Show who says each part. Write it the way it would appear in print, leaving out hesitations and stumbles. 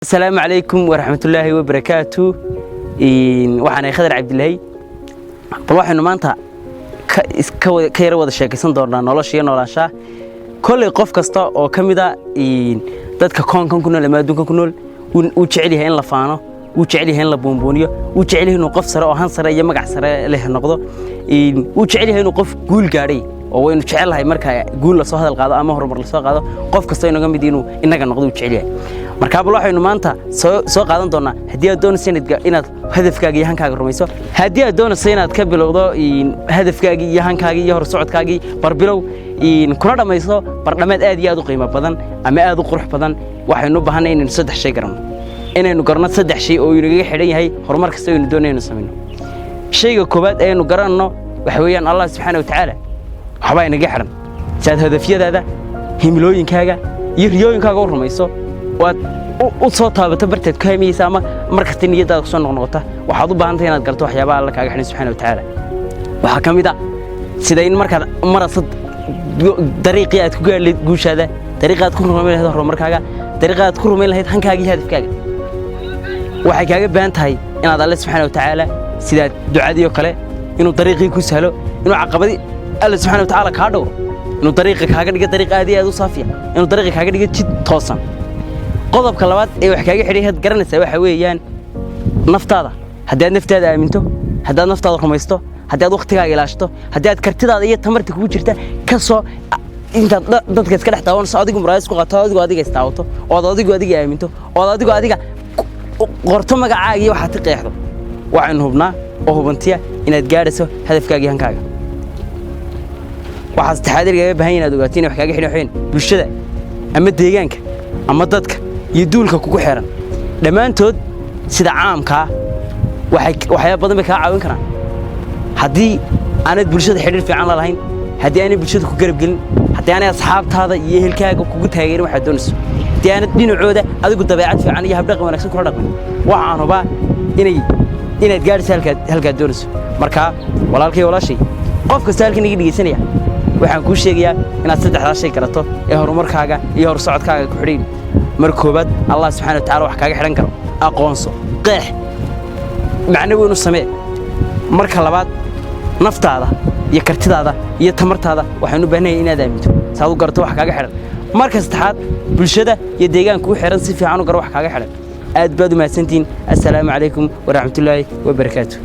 Speaker 1: السلام عليكم ورحمة الله وبركاته. وحنا خضر عبد الله. طبعا إنه ما أنت كير وضع شيء كسن دورنا نولاشيا نولاشة كل قف كستا أو كم إذا ذاتك كون كنا لما دون كنول وتشعلي هين لفانه وتشعلي هين لبونبونيو وتشعلي هين وقف سراء وهن سراء يمقع سراء له النقضة وتشعلي هين وقف قول جاري أو إنه تشعل هاي مركها قول لصو هذا القاضي أما هو مر لصو هذا قف كستا إنه جنب دينه إنك النقضة وتشعليه marka bal waxaynu maanta soo qaadan doonaa hadii aad doonayso inaad hadafkaaga iyo hankaaga rumayso hadii aad doonayso inaad ka bilowdo hadafkaaga iyo hankaaga iyo hor socodkaaga barbilow kuna dhamayso barnaamij aad iyo aad u qiimo badan ama aad u qurux badan waxaynu u baahanay inaynu saddex shay garanno inaynu garanno saddex shay oo inaga xidhan yahay horumar kasta oo aynu doonayno sameeyno shayga koobaad aynu garanno waxa weeyaan Allah subhanahu wa ta'ala waxba inaga xidhan saad hadafyadaada himilooyinkaaga iyo riyooyinkaaga u rumayso وصوت هذا برتد كهمي سامة مركز نيجي سون نقطة وحضو بهانتين أنا قلت وحيابا الله كأجحني سبحانه وتعالى وحكم إذا سيدين مركز مرصد طريقة تقول اللي تقولش هذا طريقة تكون رميل هذا هو مركز طريقة تكون رميل هذا هنكاجي هذا فكاجي وحكاجي بهانت هاي إن هذا الله سبحانه وتعالى سيد دعاء دي وكله إنه طريقي كسهله إنه عقبدي الله سبحانه وتعالى كادور إنه طريقك هاجي طريقة هذه هذا صافية إنه طريقك هاجي توصل قضب كلامات وحكاية حريها تقرن سوي حويان نفتاضة هداد نفتاضة أمينته هداد نفتاضة خميسته هداد وقتها علاجته هداد كرتدا هي تمرت كوجرته كسو أنت ضدك كده حتى صادق مرايس قطعات قاعد يستعوته وضادق قاعد يأمينته وضادق قاعد قرطه ما قاعد وحتى قيحه وعنه بنا وهو بنتيا إن تجارسه هدف كاجي هنكاجا وحاس تحادر جاي بهين دوقاتين وحكاية حين وحين بالشدة أما ديجانك أما ضدك يدولك كوكو حيران دمانتود سيدا عامكا waxay badan ka caawin karaan hadii aanad bulshada xiriir fiican la lahayn hadii aanad bulshada ku garab gelin hadii aanad asxaabtaada iyo ehelkaaga kugu taageerin waxa doonayso hadii aanad dhinacooda adigu dabeecad fiican iyo habdhaqan wanaagsan kula dhaqmin waxaan hubaa inaad gaarayso halka doonayso marka walaalkay walaashay qof kasta halkan iga dhigeysanaya waxaan ku sheegayaa inaad saddexdaas shay karato ee horumarkaaga iyo hor socodkaaga ku xidhiidh markoobaad Allah subhanahu wa ta'ala wax kaaga xiran karo aqoonso qeex macnaheedu inuu samee marka labaad naftaada iyo kartidaada iyo tamartaada waxaan u baahanahay inaad aaminto saad u garto wax kaaga xiran marka saddexaad bulshada iyo deegaanka ku xiran si fiican u gar wax kaaga xiran aad baad u mahadsantiin assalaamu calaykum wa rahmatullaahi wa barakaatuh